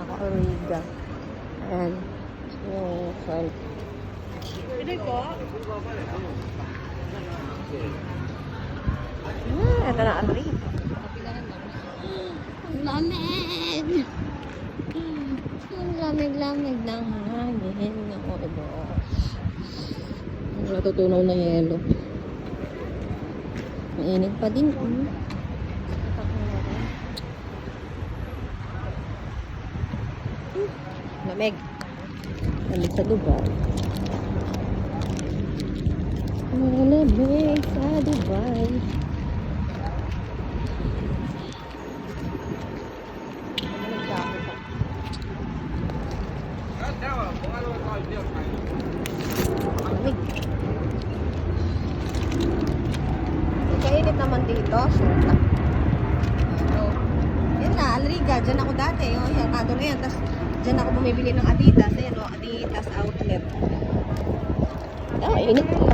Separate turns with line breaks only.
ako, Alriga. Ayan. Yung front.
Pwede ko?
Ito na, Alriga.
Ang lamig! Ang lamig-lamig ng hangin. Ako, iba.
Natutunaw na yelo. Mainit pa din. Lamig. Lamig sa Dubai. Lamig sa Dubai. Lamig. Kainit naman dito. Suta. So, yun na, Alriga. Diyan ako dati. O, yan, kado na yan. Tapos, diyan ako bumibili ng Adidas. Ayan o, Adidas outlet. Ah, init.